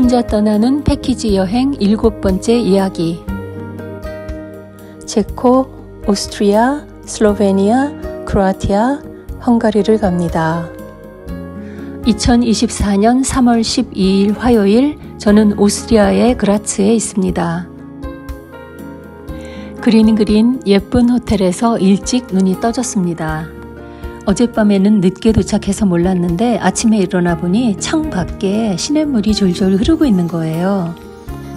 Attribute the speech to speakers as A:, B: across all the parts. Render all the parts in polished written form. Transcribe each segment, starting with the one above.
A: 혼자 떠나는 패키지 여행 7번째 이야기. 체코, 오스트리아, 슬로베니아, 크로아티아, 헝가리를 갑니다. 2024년 3월 12일 화요일, 저는 오스트리아의 그라츠에 있습니다. 그린 예쁜 호텔에서 일찍 눈이 떠졌습니다. 어젯밤에는 늦게 도착해서 몰랐는데 아침에 일어나 보니 창 밖에 시냇물이 졸졸 흐르고 있는 거예요.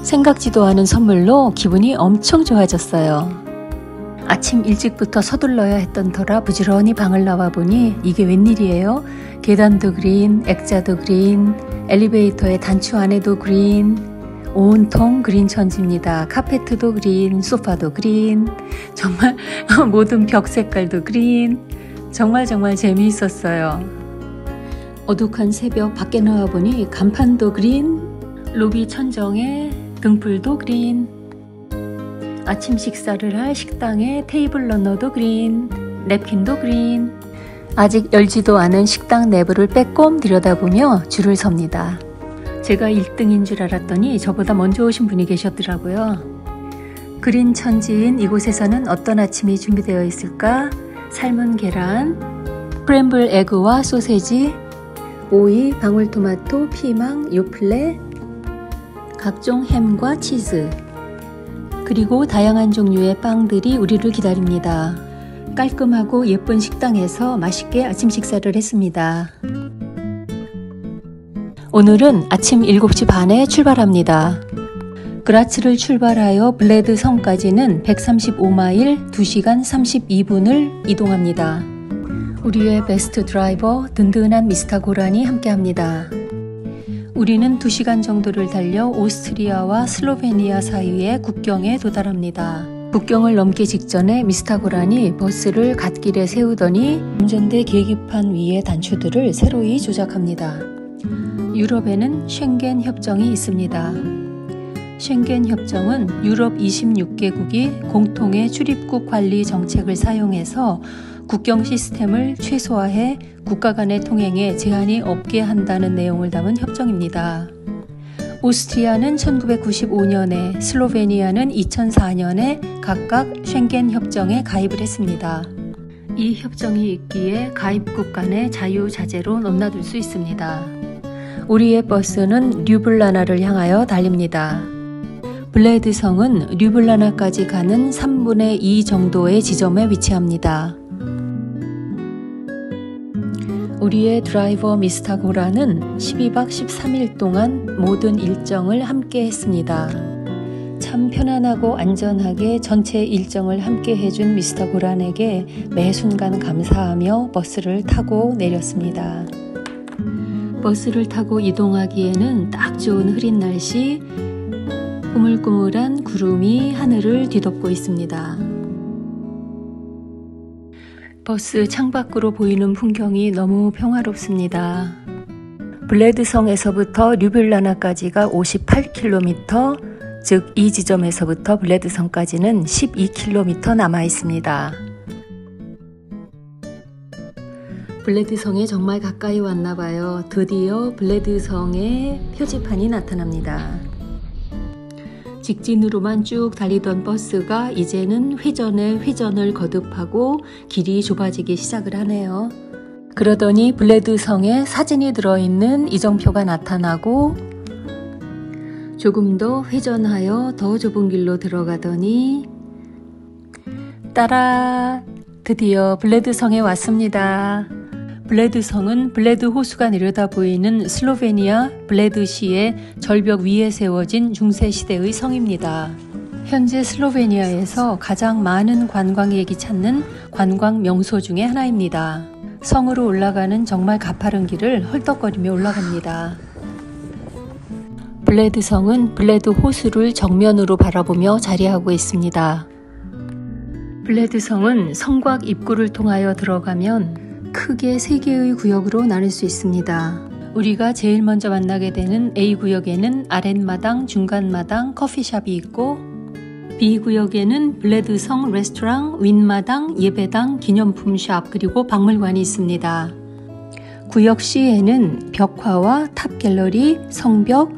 A: 생각지도 않은 선물로 기분이 엄청 좋아졌어요. 아침 일찍부터 서둘러야 했던 터라 부지런히 방을 나와 보니 이게 웬일이에요? 계단도 그린, 액자도 그린, 엘리베이터의 단추 안에도 그린, 온통 그린 천지입니다. 카페트도 그린, 소파도 그린, 정말 모든 벽 색깔도 그린. 정말 재미있었어요. 어둑한 새벽 밖에 나와보니 간판도 그린, 로비 천정에 등불도 그린, 아침 식사를 할 식당에 테이블 러너도 그린, 냅킨도 그린. 아직 열지도 않은 식당 내부를 빼꼼 들여다보며 줄을 섭니다. 제가 1등인 줄 알았더니 저보다 먼저 오신 분이 계셨더라고요. 그린 천지인 이곳에서는 어떤 아침이 준비되어 있을까? 삶은 계란, 스크램블 에그와 소세지, 오이, 방울토마토, 피망, 요플레, 각종 햄과 치즈, 그리고 다양한 종류의 빵들이 우리를 기다립니다. 깔끔하고 예쁜 식당에서 맛있게 아침 식사를 했습니다. 오늘은 아침 7시 반에 출발합니다. 그라츠를 출발하여 블레드 성까지는 135마일 2시간 32분을 이동합니다. 우리의 베스트 드라이버 든든한 미스터 고란이 함께합니다. 우리는 2시간 정도를 달려 오스트리아와 슬로베니아 사이의 국경에 도달합니다. 국경을 넘기 직전에 미스터 고란이 버스를 갓길에 세우더니 운전대 계기판 위의 단추들을 새로이 조작합니다. 유럽에는 쉥겐 협정이 있습니다. 쉥겐 협정은 유럽 26개국이 공통의 출입국 관리 정책을 사용해서 국경 시스템을 최소화해 국가 간의 통행에 제한이 없게 한다는 내용을 담은 협정입니다. 오스트리아는 1995년에, 슬로베니아는 2004년에 각각 쉥겐 협정에 가입을 했습니다. 이 협정이 있기에 가입국 간의 자유자재로 넘나들 수 있습니다. 우리의 버스는 류블라나를 향하여 달립니다. 블레드성은 류블라나까지 가는 3분의 2 정도의 지점에 위치합니다. 우리의 드라이버 미스터 고란은 12박 13일 동안 모든 일정을 함께 했습니다. 참 편안하고 안전하게 전체 일정을 함께 해준 미스터 고란에게 매 순간 감사하며 버스를 타고 내렸습니다. 버스를 타고 이동하기에는 딱 좋은 흐린 날씨, 꾸물꾸물한 구름이 하늘을 뒤덮고 있습니다. 버스 창밖으로 보이는 풍경이 너무 평화롭습니다. 블레드성에서부터 류블라나까지가 58km, 즉 이 지점에서부터 블레드성까지는 12km 남아 있습니다. 블레드성에 정말 가까이 왔나봐요. 드디어 블레드성의 표지판이 나타납니다. 직진으로만 쭉 달리던 버스가 이제는 회전에 회전을 거듭하고 길이 좁아지기 시작을 하네요. 그러더니 블레드성에 사진이 들어있는 이정표가 나타나고 조금 더 회전하여 더 좁은 길로 들어가더니 따라! 드디어 블레드성에 왔습니다. 블레드성은 블레드 호수가 내려다 보이는 슬로베니아 블레드시의 절벽 위에 세워진 중세시대의 성입니다. 현재 슬로베니아에서 가장 많은 관광객이 찾는 관광 명소 중에 하나입니다. 성으로 올라가는 정말 가파른 길을 헐떡거리며 올라갑니다. 블레드성은 블레드 호수를 정면으로 바라보며 자리하고 있습니다. 블레드성은 성곽 입구를 통하여 들어가면 크게 3개의 구역으로 나눌 수 있습니다. 우리가 제일 먼저 만나게 되는 A구역에는 아랫마당, 중간마당, 커피숍이 있고 B구역에는 블레드성 레스토랑, 윗마당, 예배당, 기념품샵 그리고 박물관이 있습니다. 구역 C에는 벽화와 탑갤러리, 성벽,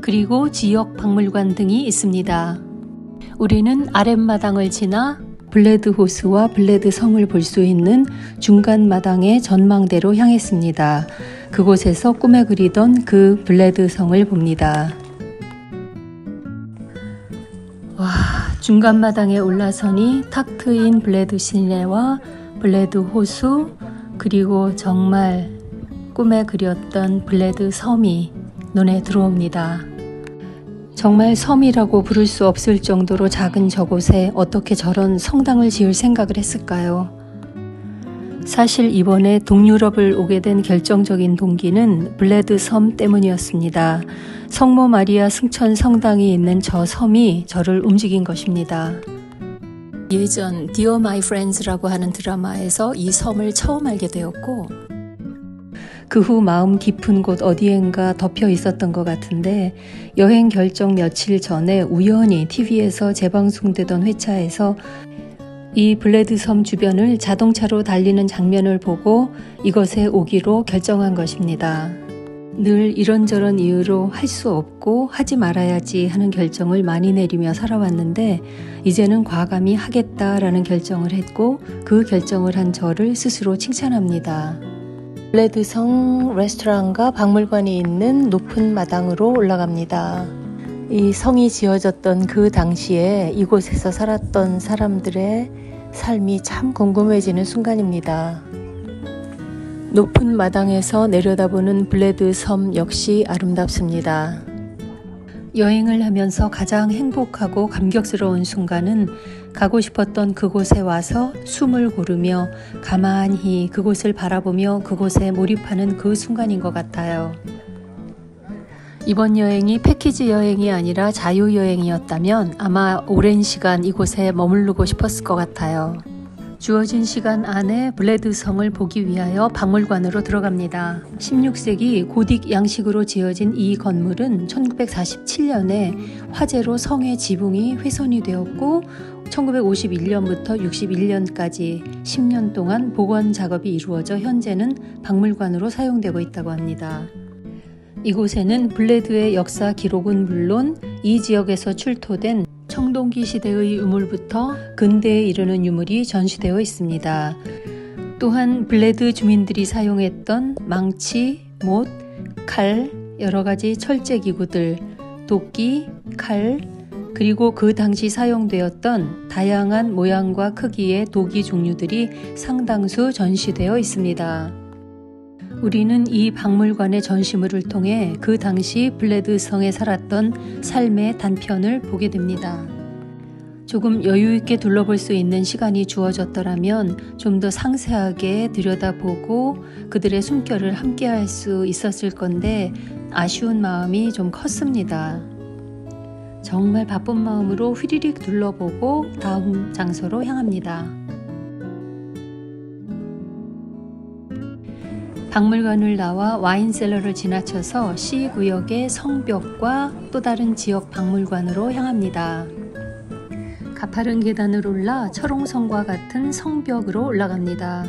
A: 그리고 지역 박물관 등이 있습니다. 우리는 아랫마당을 지나 블레드 호수와 블레드 성을 볼 수 있는 중간 마당의 전망대로 향했습니다. 그곳에서 꿈에 그리던 그 블레드 성을 봅니다. 와, 중간 마당에 올라서니 탁 트인 블레드 시내와 블레드 호수, 그리고 정말 꿈에 그렸던 블레드 섬이 눈에 들어옵니다. 정말 섬이라고 부를 수 없을 정도로 작은 저곳에 어떻게 저런 성당을 지을 생각을 했을까요? 사실 이번에 동유럽을 오게 된 결정적인 동기는 블레드 섬 때문이었습니다. 성모 마리아 승천 성당이 있는 저 섬이 저를 움직인 것입니다. 예전 Dear My Friends라고 하는 드라마에서 이 섬을 처음 알게 되었고, 그 후 마음 깊은 곳 어디엔가 덮여 있었던 것 같은데, 여행 결정 며칠 전에 우연히 TV에서 재방송되던 회차에서 이 블레드 섬 주변을 자동차로 달리는 장면을 보고 이것에 오기로 결정한 것입니다. 늘 이런저런 이유로 할 수 없고 하지 말아야지 하는 결정을 많이 내리며 살아왔는데, 이제는 과감히 하겠다라는 결정을 했고, 그 결정을 한 저를 스스로 칭찬합니다. 블레드 성 레스토랑과 박물관이 있는 높은 마당으로 올라갑니다. 이 성이 지어졌던 그 당시에 이곳에서 살았던 사람들의 삶이 참 궁금해지는 순간입니다. 높은 마당에서 내려다보는 블레드 섬 역시 아름답습니다. 여행을 하면서 가장 행복하고 감격스러운 순간은 가고 싶었던 그곳에 와서 숨을 고르며 가만히 그곳을 바라보며 그곳에 몰입하는 그 순간인 것 같아요. 이번 여행이 패키지 여행이 아니라 자유여행이었다면 아마 오랜 시간 이곳에 머무르고 싶었을 것 같아요. 주어진 시간 안에 블레드 성을 보기 위하여 박물관으로 들어갑니다. 16세기 고딕 양식으로 지어진 이 건물은 1947년에 화재로 성의 지붕이 훼손이 되었고 1951년부터 61년까지 10년 동안 복원 작업이 이루어져 현재는 박물관으로 사용되고 있다고 합니다. 이곳에는 블레드의 역사 기록은 물론 이 지역에서 출토된 청동기 시대의 유물부터 근대에 이르는 유물이 전시되어 있습니다. 또한 블레드 주민들이 사용했던 망치, 못, 칼, 여러 가지 철제 기구들, 도끼, 칼, 그리고 그 당시 사용되었던 다양한 모양과 크기의 도기 종류들이 상당수 전시되어 있습니다. 우리는 이 박물관의 전시물을 통해 그 당시 블레드 성에 살았던 삶의 단편을 보게 됩니다. 조금 여유있게 둘러볼 수 있는 시간이 주어졌더라면 좀 더 상세하게 들여다보고 그들의 숨결을 함께할 수 있었을 건데 아쉬운 마음이 좀 컸습니다. 정말 바쁜 마음으로 휘리릭 둘러보고 다음 장소로 향합니다. 박물관을 나와 와인셀러를 지나쳐서 C구역의 성벽과 또 다른 지역 박물관으로 향합니다. 가파른 계단을 올라 철옹성과 같은 성벽으로 올라갑니다.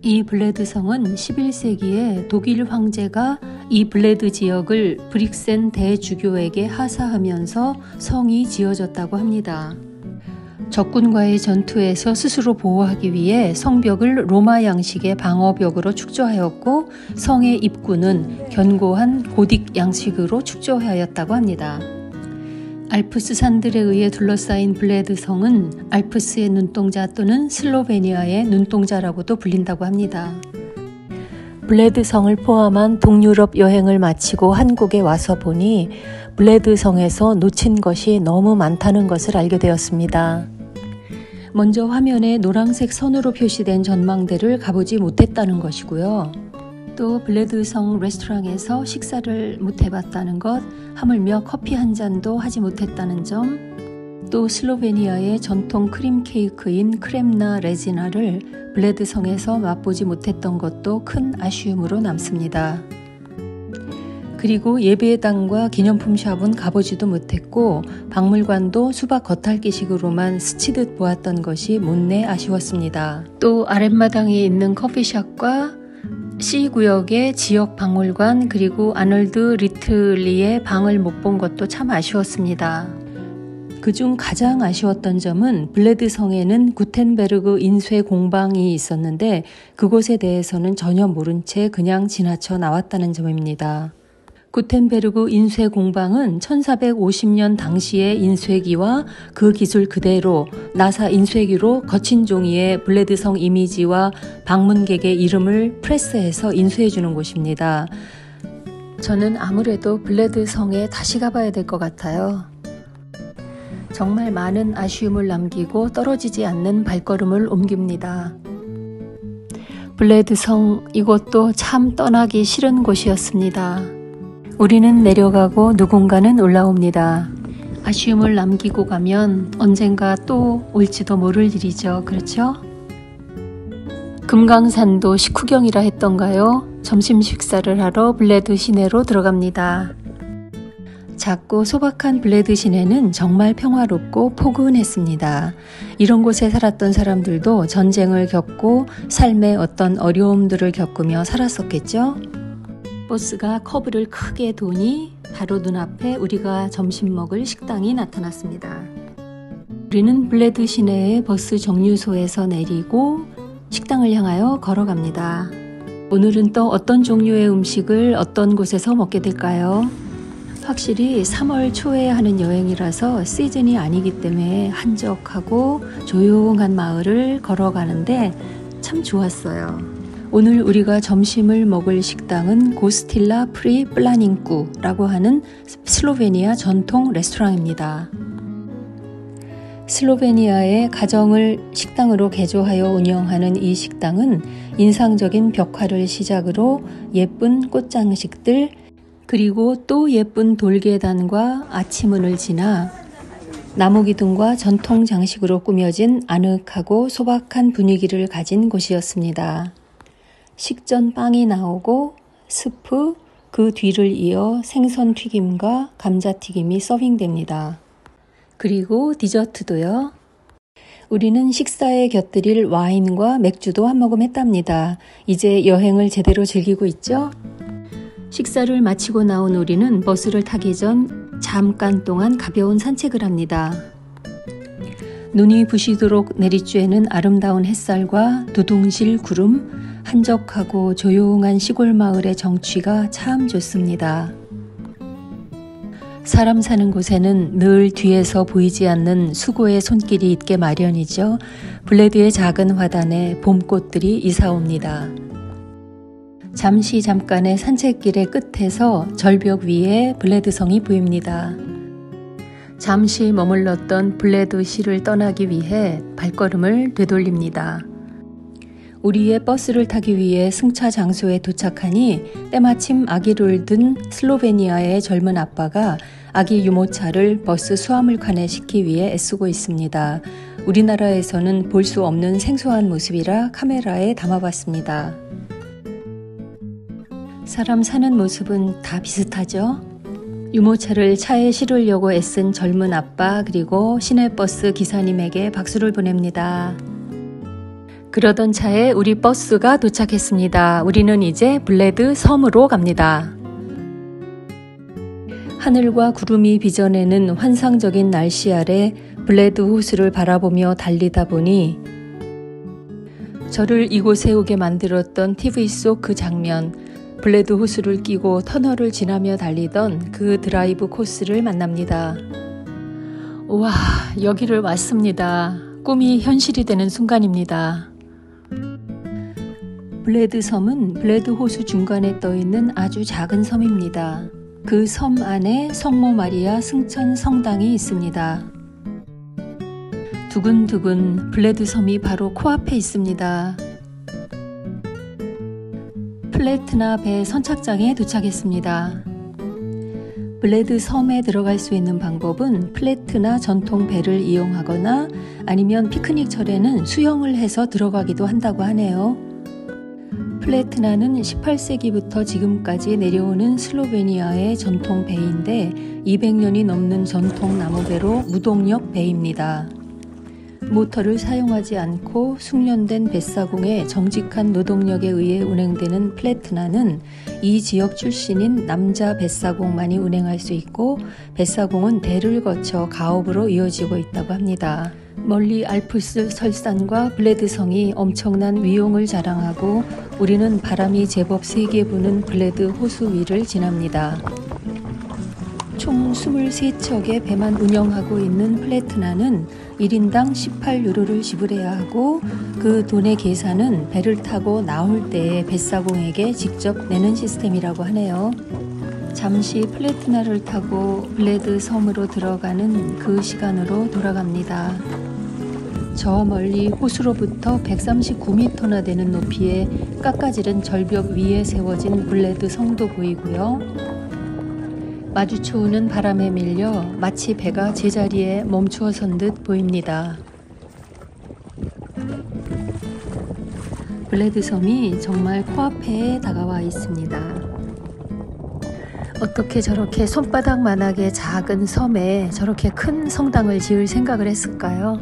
A: 이 블레드 성은 11세기에 독일 황제가 이 블레드 지역을 브릭센 대주교에게 하사하면서 성이 지어졌다고 합니다. 적군과의 전투에서 스스로 보호하기 위해 성벽을 로마 양식의 방어벽으로 축조하였고 성의 입구는 견고한 고딕 양식으로 축조하였다고 합니다. 알프스 산들에 의해 둘러싸인 블레드 성은 알프스의 눈동자 또는 슬로베니아의 눈동자라고도 불린다고 합니다. 블레드 성을 포함한 동유럽 여행을 마치고 한국에 와서 보니 블레드 성에서 놓친 것이 너무 많다는 것을 알게 되었습니다. 먼저 화면에 노란색 선으로 표시된 전망대를 가보지 못했다는 것이고요. 또 블레드 성 레스토랑에서 식사를 못 해봤다는 것, 하물며 커피 한 잔도 하지 못했다는 점, 또 슬로베니아의 전통 크림 케이크인 크렘나 레지나를 블레드 성에서 맛보지 못했던 것도 큰 아쉬움으로 남습니다. 그리고 예배당과 기념품 샵은 가보지도 못했고 박물관도 수박 겉핥기식으로만 스치듯 보았던 것이 못내 아쉬웠습니다. 또 아랫마당에 있는 커피숍과 C구역의 지역 박물관 그리고 아놀드 리틀리의 방을 못 본 것도 참 아쉬웠습니다. 그중 가장 아쉬웠던 점은 블레드성에는 구텐베르그 인쇄 공방이 있었는데 그곳에 대해서는 전혀 모른 채 그냥 지나쳐 나왔다는 점입니다. 구텐베르그 인쇄 공방은 1450년 당시의 인쇄기와 그 기술 그대로 나사 인쇄기로 거친 종이에 블레드성 이미지와 방문객의 이름을 프레스해서 인쇄해 주는 곳입니다. 저는 아무래도 블레드성에 다시 가봐야 될 것 같아요. 정말 많은 아쉬움을 남기고 떨어지지 않는 발걸음을 옮깁니다. 블레드성, 이곳도 참 떠나기 싫은 곳이었습니다. 우리는 내려가고 누군가는 올라옵니다. 아쉬움을 남기고 가면 언젠가 또 올지도 모를 일이죠. 그렇죠? 금강산도 식후경이라 했던가요? 점심 식사를 하러 블레드 시내로 들어갑니다. 작고 소박한 블레드 시내는 정말 평화롭고 포근했습니다. 이런 곳에 살았던 사람들도 전쟁을 겪고 삶의 어떤 어려움들을 겪으며 살았었겠죠? 버스가 커브를 크게 도니 바로 눈앞에 우리가 점심 먹을 식당이 나타났습니다. 우리는 블레드 시내의 버스 정류소에서 내리고 식당을 향하여 걸어갑니다. 오늘은 또 어떤 종류의 음식을 어떤 곳에서 먹게 될까요? 확실히 3월 초에 하는 여행이라서 시즌이 아니기 때문에 한적하고 조용한 마을을 걸어가는데 참 좋았어요. 오늘 우리가 점심을 먹을 식당은 고스틸라 프리 플라닝쿠라고 하는 슬로베니아 전통 레스토랑입니다. 슬로베니아의 가정을 식당으로 개조하여 운영하는 이 식당은 인상적인 벽화를 시작으로 예쁜 꽃장식들 그리고 또 예쁜 돌계단과 아치문을 지나 나무기둥과 전통 장식으로 꾸며진 아늑하고 소박한 분위기를 가진 곳이었습니다. 식전 빵이 나오고 스프, 그 뒤를 이어 생선 튀김과 감자튀김이 서빙됩니다. 그리고 디저트도요. 우리는 식사에 곁들일 와인과 맥주도 한 모금 했답니다. 이제 여행을 제대로 즐기고 있죠? 식사를 마치고 나온 우리는 버스를 타기 전 잠깐 동안 가벼운 산책을 합니다. 눈이 부시도록 내리쬐는 아름다운 햇살과 두둥실 구름, 한적하고 조용한 시골 마을의 정취가 참 좋습니다. 사람 사는 곳에는 늘 뒤에서 보이지 않는 수고의 손길이 있게 마련이죠. 블레드의 작은 화단에 봄꽃들이 이사옵니다. 잠깐의 산책길의 끝에서 절벽 위에 블레드성이 보입니다. 잠시 머물렀던 블레드시를 떠나기 위해 발걸음을 되돌립니다. 우리의 버스를 타기 위해 승차 장소에 도착하니 때마침 아기를 든 슬로베니아의 젊은 아빠가 아기 유모차를 버스 수화물칸에 싣기 위해 애쓰고 있습니다. 우리나라에서는 볼 수 없는 생소한 모습이라 카메라에 담아봤습니다. 사람 사는 모습은 다 비슷하죠? 유모차를 차에 실으려고 애쓴 젊은 아빠 그리고 시내버스 기사님에게 박수를 보냅니다. 그러던 차에 우리 버스가 도착했습니다. 우리는 이제 블레드 섬으로 갑니다. 하늘과 구름이 빚어내는 환상적인 날씨 아래 블레드 호수를 바라보며 달리다 보니 저를 이곳에 오게 만들었던 TV 속 그 장면, 블레드 호수를 끼고 터널을 지나며 달리던 그 드라이브 코스를 만납니다. 우와, 여기를 왔습니다. 꿈이 현실이 되는 순간입니다. 블레드 섬은 블레드 호수 중간에 떠있는 아주 작은 섬입니다. 그 섬 안에 성모 마리아 승천 성당이 있습니다. 두근두근 블레드 섬이 바로 코앞에 있습니다. 플레트나 배 선착장에 도착했습니다. 블레드 섬에 들어갈 수 있는 방법은 플레트나 전통 배를 이용하거나 아니면 피크닉철에는 수영을 해서 들어가기도 한다고 하네요. 플레트나는 18세기부터 지금까지 내려오는 슬로베니아의 전통 배인데 200년이 넘는 전통 나무배로 무동력 배입니다. 모터를 사용하지 않고 숙련된 뱃사공의 정직한 노동력에 의해 운행되는 플래트나는 이 지역 출신인 남자 뱃사공만이 운행할 수 있고, 뱃사공은 대를 거쳐 가업으로 이어지고 있다고 합니다. 멀리 알프스 설산과 블레드성이 엄청난 위용을 자랑하고, 우리는 바람이 제법 세게 부는 블레드 호수 위를 지납니다. 총 23척의 배만 운영하고 있는 플래트나는 1인당 18유로를 지불해야 하고, 그 돈의 계산은 배를 타고 나올 때에 뱃사공에게 직접 내는 시스템이라고 하네요. 잠시 플래트나를 타고 블레드 섬으로 들어가는 그 시간으로 돌아갑니다. 저 멀리 호수로부터 139m나 되는 높이의 깎아지른 절벽 위에 세워진 블레드 성도 보이고요. 마주쳐오는 바람에 밀려 마치 배가 제자리에 멈추어 선 듯 보입니다. 블레드 섬이 정말 코앞에 다가와 있습니다. 어떻게 저렇게 손바닥만하게 작은 섬에 저렇게 큰 성당을 지을 생각을 했을까요?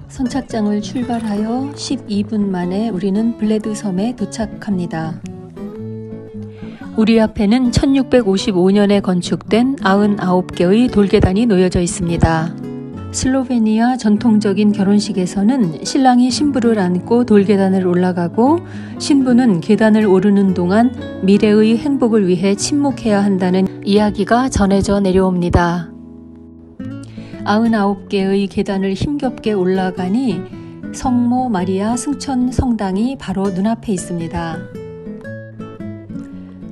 A: 선착장을 출발하여 12분 만에 우리는 블레드 섬에 도착합니다. 우리 앞에는 1655년에 건축된 99개의 돌계단이 놓여져 있습니다. 슬로베니아 전통적인 결혼식에서는 신랑이 신부를 안고 돌계단을 올라가고, 신부는 계단을 오르는 동안 미래의 행복을 위해 침묵해야 한다는 이야기가 전해져 내려옵니다. 99개의 계단을 힘겹게 올라가니 성모 마리아 승천 성당이 바로 눈앞에 있습니다.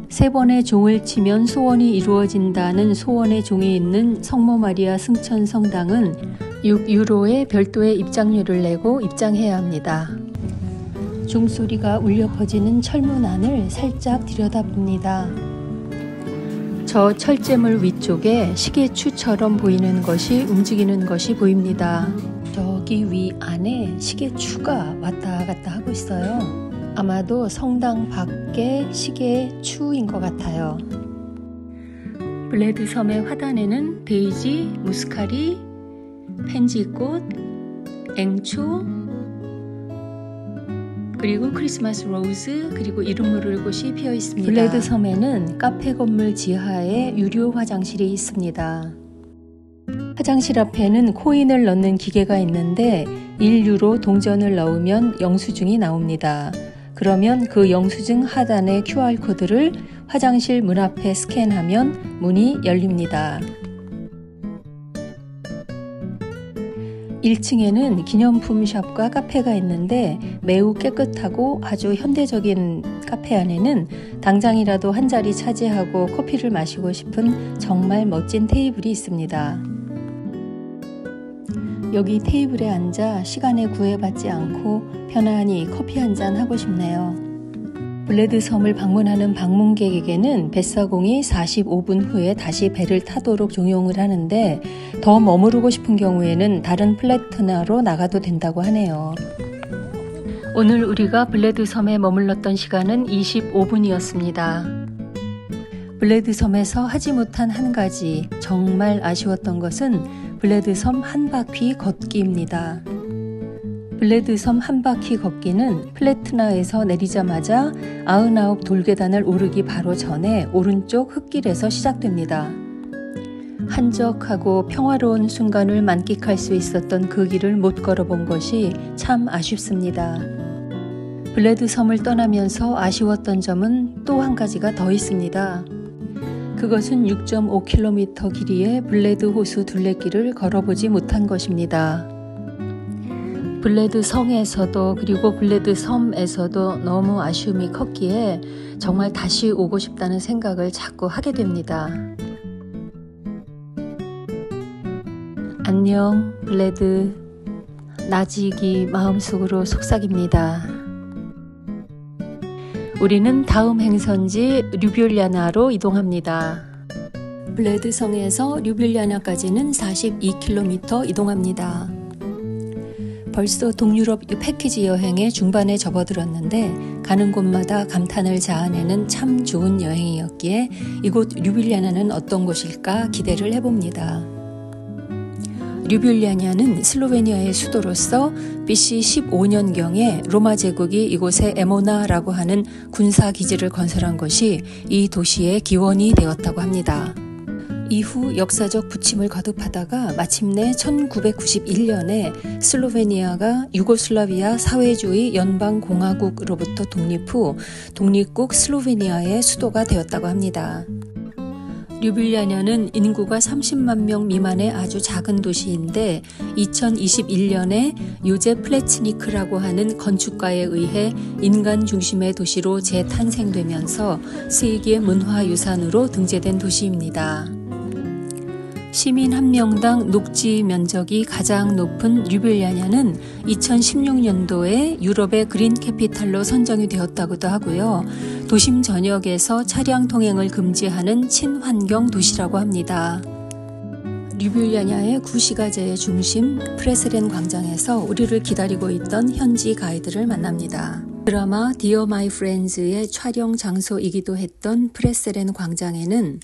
A: 3번의 종을 치면 소원이 이루어진다는 소원의 종이 있는 성모 마리아 승천 성당은 6유로의 별도의 입장료를 내고 입장해야 합니다. 종소리가 울려 퍼지는 철문 안을 살짝 들여다봅니다. 저 철제물 위쪽에 시계추처럼 보이는 것이 움직이는 것이 보입니다. 저기 위 안에 시계추가 왔다 갔다 하고 있어요. 아마도 성당 밖의 시계추인 것 같아요. 블레드 섬의 화단에는 데이지, 무스카리, 펜지꽃, 앵초, 그리고 크리스마스 로즈, 그리고 이름 모를 곳이 피어 있습니다. 블레드 섬에는 카페 건물 지하에 유료 화장실이 있습니다. 화장실 앞에는 코인을 넣는 기계가 있는데 1유로 동전을 넣으면 영수증이 나옵니다. 그러면 그 영수증 하단의 QR코드를 화장실 문 앞에 스캔하면 문이 열립니다. 1층에는 기념품 샵과 카페가 있는데 매우 깨끗하고 아주 현대적인 카페 안에는 당장이라도 한 자리 차지하고 커피를 마시고 싶은 정말 멋진 테이블이 있습니다. 여기 테이블에 앉아 시간에 구애받지 않고 편안히 커피 한잔 하고 싶네요. 블레드 섬을 방문하는 방문객에게는 뱃사공이 45분 후에 다시 배를 타도록 종용을 하는데, 더 머무르고 싶은 경우에는 다른 플래트나로 나가도 된다고 하네요. 오늘 우리가 블레드 섬에 머물렀던 시간은 25분이었습니다. 블레드 섬에서 하지 못한 한 가지, 정말 아쉬웠던 것은 블레드 섬 한 바퀴 걷기입니다. 블레드 섬 한 바퀴 걷기는 플래트나에서 내리자마자 99 돌계단을 오르기 바로 전에 오른쪽 흙길에서 시작됩니다. 한적하고 평화로운 순간을 만끽할 수 있었던 그 길을 못 걸어본 것이 참 아쉽습니다. 블레드 섬을 떠나면서 아쉬웠던 점은 또 한 가지가 더 있습니다. 그것은 6.5km 길이의 블레드 호수 둘레길을 걸어보지 못한 것입니다. 블레드 성에서도 그리고 블레드 섬에서도 너무 아쉬움이 컸기에 정말 다시 오고 싶다는 생각을 자꾸 하게 됩니다. 안녕 블레드, 나직이 마음속으로 속삭입니다. 우리는 다음 행선지 류빌리아나로 이동합니다. 블레드 성에서 류빌리아나까지는 42km 이동합니다. 벌써 동유럽 패키지 여행의 중반에 접어들었는데 가는 곳마다 감탄을 자아내는 참 좋은 여행이었기에 이곳 류빌리아나는 어떤 곳일까 기대를 해봅니다. 류빌리아냐는 슬로베니아의 수도로서 BC 15년경에 로마 제국이 이곳에 에모나라고 하는 군사기지를 건설한 것이 이 도시의 기원이 되었다고 합니다. 이후 역사적 부침을 거듭하다가 마침내 1991년에 슬로베니아가 유고슬라비아 사회주의 연방공화국으로부터 독립 후 독립국 슬로베니아의 수도가 되었다고 합니다. 류빌리아냐는 인구가 30만 명 미만의 아주 작은 도시인데 2021년에 요제 플레츠니크라고 하는 건축가에 의해 인간 중심의 도시로 재탄생되면서 세계 문화유산으로 등재된 도시입니다. 시민 한 명당 녹지 면적이 가장 높은 류빌리아냐는 2016년도에 유럽의 그린 캐피탈로 선정이 되었다고도 하고요. 도심 전역에서 차량 통행을 금지하는 친환경 도시라고 합니다. 류빌리아냐의 구시가제의 중심 프레스렌 광장에서 우리를 기다리고 있던 현지 가이드를 만납니다. 드라마 Dear My Friends의 촬영 장소이기도 했던 프레스렌 광장에는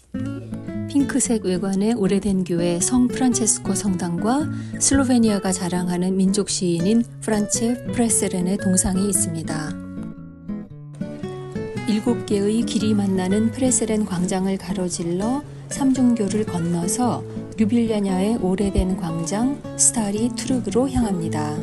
A: 핑크색 외관의 오래된 교회 성 프란체스코 성당과 슬로베니아가 자랑하는 민족 시인인 프란체 프레세렌의 동상이 있습니다. 7개의 길이 만나는 프레세렌 광장을 가로질러 삼중교를 건너서 류빌리아냐의 오래된 광장 스타리 투르그로 향합니다.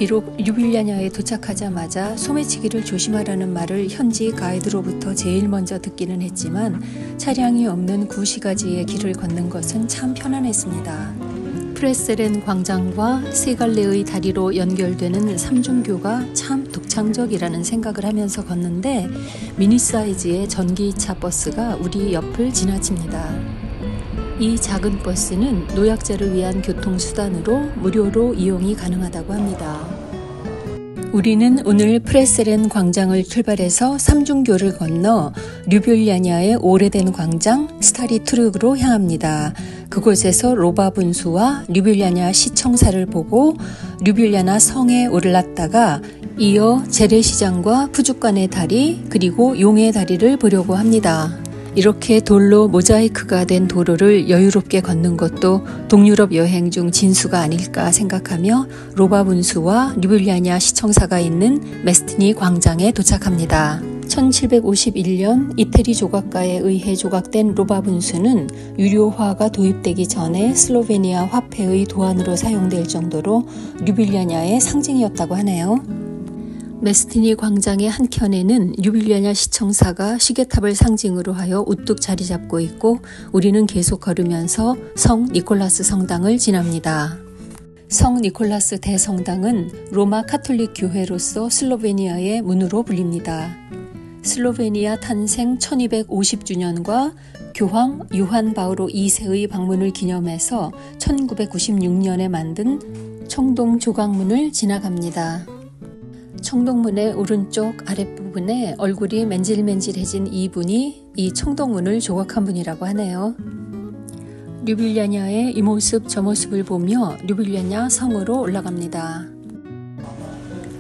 A: 비록 류빌리아냐에 도착하자마자 소매치기를 조심하라는 말을 현지 가이드로부터 제일 먼저 듣기는 했지만 차량이 없는 구시가지의 길을 걷는 것은 참 편안했습니다. 프레세렌 광장과 세 갈래의 다리로 연결되는 삼중교가 참 독창적이라는 생각을 하면서 걷는데 미니 사이즈의 전기차 버스가 우리 옆을 지나칩니다. 이 작은 버스는 노약자를 위한 교통수단으로 무료로 이용이 가능하다고 합니다. 우리는 오늘 프레세렌 광장을 출발해서 삼중교를 건너 류빌리아냐의 오래된 광장 스타리투르그로 향합니다. 그곳에서 로바 분수와 류빌리아냐 시청사를 보고 류빌리아나 성에 올랐다가 이어 재래시장과 푸주간의 다리 그리고 용의 다리를 보려고 합니다. 이렇게 돌로 모자이크가 된 도로를 여유롭게 걷는 것도 동유럽 여행 중 진수가 아닐까 생각하며 로바 분수와 류빌리아냐 시청사가 있는 메스티니 광장에 도착합니다. 1751년 이태리 조각가에 의해 조각된 로바 분수는 유료화가 도입되기 전에 슬로베니아 화폐의 도안으로 사용될 정도로 류빌리아냐의 상징이었다고 하네요. 메스티니 광장의 한켠에는 류빌리아냐 시청사가 시계탑을 상징으로 하여 우뚝 자리 잡고 있고 우리는 계속 걸으면서 성 니콜라스 성당을 지납니다. 성 니콜라스 대성당은 로마 카톨릭 교회로서 슬로베니아의 문으로 불립니다. 슬로베니아 탄생 1250주년과 교황 요한 바오로 2세의 방문을 기념해서 1996년에 만든 청동 조각문을 지나갑니다. 청동문의 오른쪽 아랫부분에 얼굴이 맨질맨질해진 이분이 이 청동문을 조각한 분이라고 하네요. 류빌리아냐의 이 모습 저 모습을 보며 류빌리아냐 성으로 올라갑니다.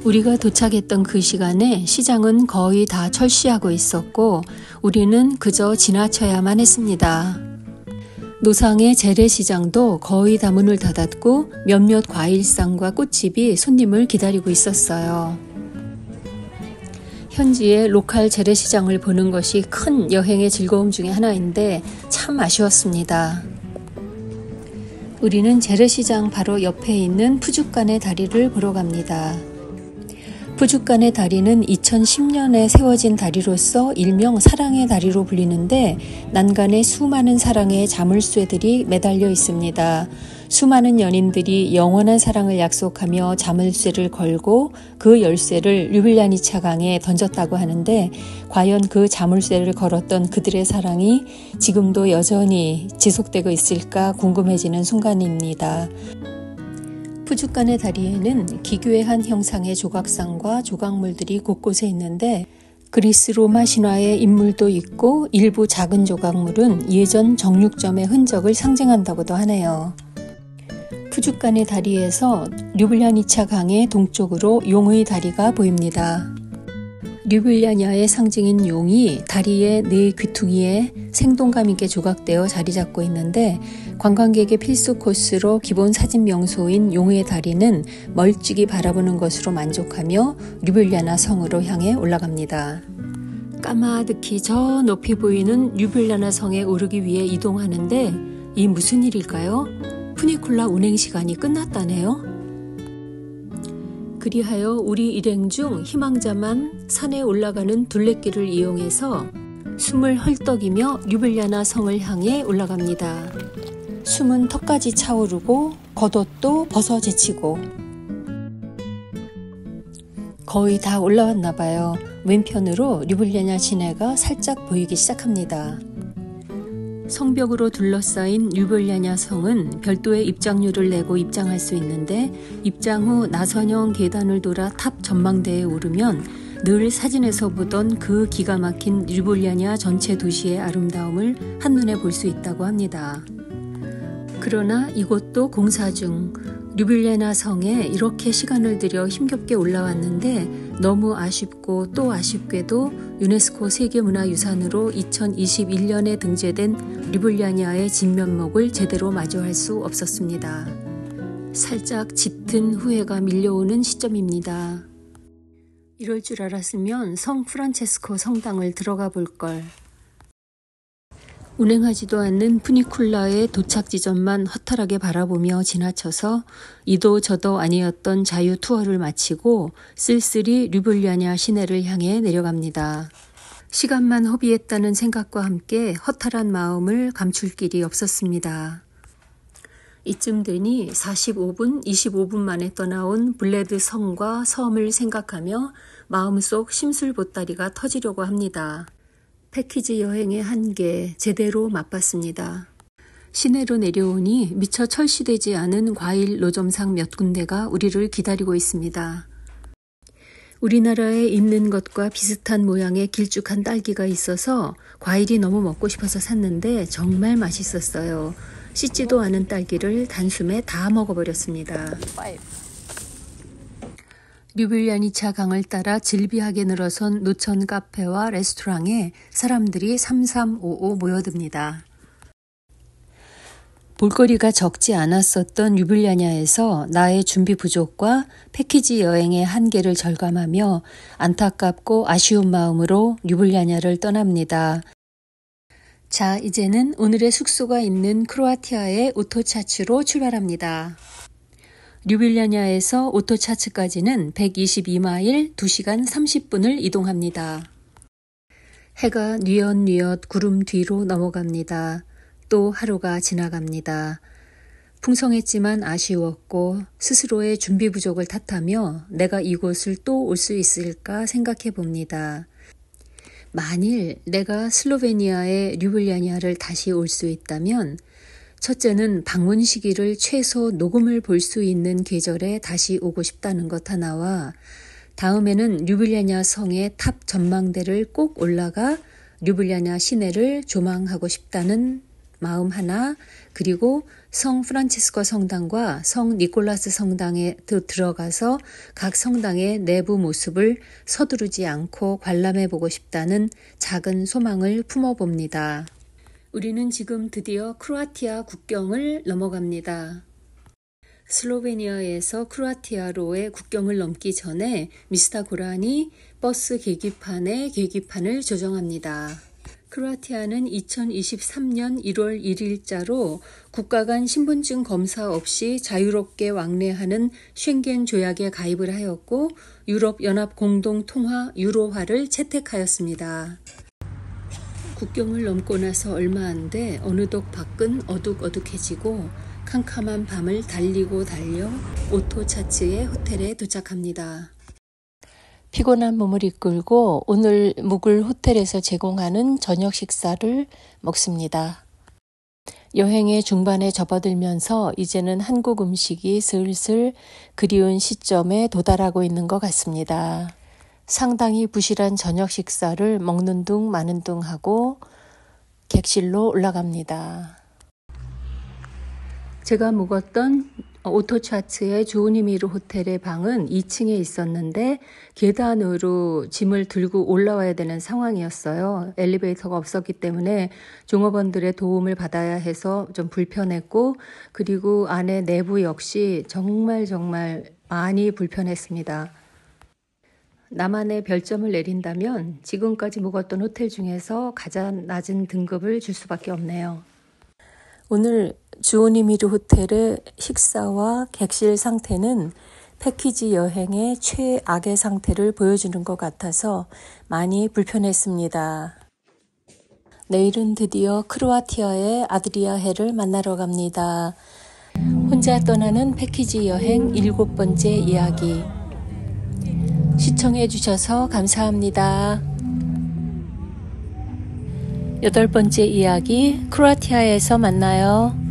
A: 우리가 도착했던 그 시간에 시장은 거의 다 철시하고 있었고 우리는 그저 지나쳐야만 했습니다. 노상의 재래시장도 거의 다 문을 닫았고 몇몇 과일상과 꽃집이 손님을 기다리고 있었어요. 현지의 로컬 재래시장을 보는 것이 큰 여행의 즐거움 중에 하나인데 참 아쉬웠습니다. 우리는 재래시장 바로 옆에 있는 푸주간의 다리를 보러 갑니다. 푸주간의 다리는 2010년에 세워진 다리로서 일명 사랑의 다리로 불리는데 난간에 수많은 사랑의 자물쇠들이 매달려 있습니다. 수많은 연인들이 영원한 사랑을 약속하며 자물쇠를 걸고 그 열쇠를 류빌리아니차 강에 던졌다고 하는데 과연 그 자물쇠를 걸었던 그들의 사랑이 지금도 여전히 지속되고 있을까 궁금해지는 순간입니다. 푸주간의 다리에는 기괴한 형상의 조각상과 조각물들이 곳곳에 있는데 그리스 로마 신화의 인물도 있고 일부 작은 조각물은 예전 정육점의 흔적을 상징한다고도 하네요. 푸주간의 다리에서 류빌리아니차 강의 동쪽으로 용의 다리가 보입니다. 류빌리아냐의 상징인 용이 다리의 네 귀퉁이에 생동감 있게 조각되어 자리 잡고 있는데, 관광객의 필수 코스로 기본 사진 명소인 용의 다리는 멀찍이 바라보는 것으로 만족하며 류빌리아나 성으로 향해 올라갑니다. 까마득히 저 높이 보이는 류빌리아나 성에 오르기 위해 이동하는데, 이 무슨 일일까요? 푸니쿨라 운행 시간이 끝났다네요. 그리하여 우리 일행 중 희망자만 산에 올라가는 둘레길을 이용해서 숨을 헐떡이며 류빌리아나 성을 향해 올라갑니다. 숨은 턱까지 차오르고 겉옷도 벗어 제치고 거의 다 올라왔나 봐요. 왼편으로 류빌리아나 시내가 살짝 보이기 시작합니다. 성벽으로 둘러싸인 류빌리아나 성은 별도의 입장료를 내고 입장할 수 있는데, 입장 후 나선형 계단을 돌아 탑 전망대에 오르면 늘 사진에서 보던 그 기가 막힌 류빌리아나 전체 도시의 아름다움을 한눈에 볼 수 있다고 합니다. 그러나 이곳도 공사 중, 류빌리아나 성에 이렇게 시간을 들여 힘겹게 올라왔는데 너무 아쉽고 또 아쉽게도 유네스코 세계문화유산으로 2021년에 등재된 류빌리아냐의 진면목을 제대로 마주할 수 없었습니다. 살짝 짙은 후회가 밀려오는 시점입니다. 이럴 줄 알았으면 성 프란체스코 성당을 들어가 볼 걸. 운행하지도 않는 푸니쿨라의 도착 지점만 허탈하게 바라보며 지나쳐서 이도 저도 아니었던 자유 투어를 마치고 쓸쓸히 류빌리아나 시내를 향해 내려갑니다. 시간만 허비했다는 생각과 함께 허탈한 마음을 감출 길이 없었습니다. 이쯤 되니 45분, 25분 만에 떠나온 블레드 성과 섬을 생각하며 마음속 심술 보따리가 터지려고 합니다. 패키지 여행의 한계 제대로 맛봤습니다. 시내로 내려오니 미처 철시되지 않은 과일 노점상 몇 군데가 우리를 기다리고 있습니다. 우리나라에 있는 것과 비슷한 모양의 길쭉한 딸기가 있어서 과일이 너무 먹고 싶어서 샀는데 정말 맛있었어요. 씻지도 않은 딸기를 단숨에 다 먹어버렸습니다. 류빌리아니차 강을 따라 질비하게 늘어선 노천 카페와 레스토랑에 사람들이 삼삼오오 모여듭니다. 볼거리가 적지 않았었던 류빌리아냐에서 나의 준비 부족과 패키지 여행의 한계를 절감하며 안타깝고 아쉬운 마음으로 류빌리아냐를 떠납니다. 자, 이제는 오늘의 숙소가 있는 크로아티아의 오토차츠로 출발합니다. 류빌리아냐에서 오토차츠까지는 122마일 2시간 30분을 이동합니다. 해가 뉘엿뉘엿 구름 뒤로 넘어갑니다. 또 하루가 지나갑니다. 풍성했지만 아쉬웠고 스스로의 준비 부족을 탓하며 내가 이곳을 또 올 수 있을까 생각해 봅니다. 만일 내가 슬로베니아의 류빌리아냐를 다시 올 수 있다면 첫째는 방문 시기를 최소 녹음을 볼 수 있는 계절에 다시 오고 싶다는 것 하나와 다음에는 류빌리아냐 성의 탑 전망대를 꼭 올라가 류빌리아냐 시내를 조망하고 싶다는 마음 하나, 그리고 성 프란치스코 성당과 성 니콜라스 성당에 들어가서 각 성당의 내부 모습을 서두르지 않고 관람해 보고 싶다는 작은 소망을 품어봅니다. 우리는 지금 드디어 크로아티아 국경을 넘어갑니다. 슬로베니아에서 크로아티아로의 국경을 넘기 전에 미스터 고란이 버스 계기판의 계기판을 조정합니다. 크로아티아는 2023년 1월 1일자로 국가 간 신분증 검사 없이 자유롭게 왕래하는 쉥겐 조약에 가입을 하였고 유럽연합 공동통화 유로화를 채택하였습니다. 국경을 넘고 나서 얼마 안 돼 어느덧 밖은 어둑어둑해지고 캄캄한 밤을 달리고 달려 오토차츠의 호텔에 도착합니다. 피곤한 몸을 이끌고 오늘 묵을 호텔에서 제공하는 저녁 식사를 먹습니다. 여행의 중반에 접어들면서 이제는 한국 음식이 슬슬 그리운 시점에 도달하고 있는 것 같습니다. 상당히 부실한 저녁 식사를 먹는 둥 마는 둥 하고 객실로 올라갑니다. 제가 묵었던 오토차츠의 주오니미루 호텔의 방은 2층에 있었는데 계단으로 짐을 들고 올라와야 되는 상황이었어요. 엘리베이터가 없었기 때문에 종업원들의 도움을 받아야 해서 좀 불편했고, 그리고 안에 내부 역시 정말 많이 불편했습니다. 나만의 별점을 내린다면 지금까지 묵었던 호텔 중에서 가장 낮은 등급을 줄 수밖에 없네요. 오늘 주오니미루 호텔의 식사와 객실 상태는 패키지 여행의 최악의 상태를 보여주는 것 같아서 많이 불편했습니다. 내일은 드디어 크로아티아의 아드리아해를 만나러 갑니다. 혼자 떠나는 패키지 여행 7번째 이야기. 시청해 주셔서 감사합니다. 8번째 이야기, 크로아티아에서 만나요.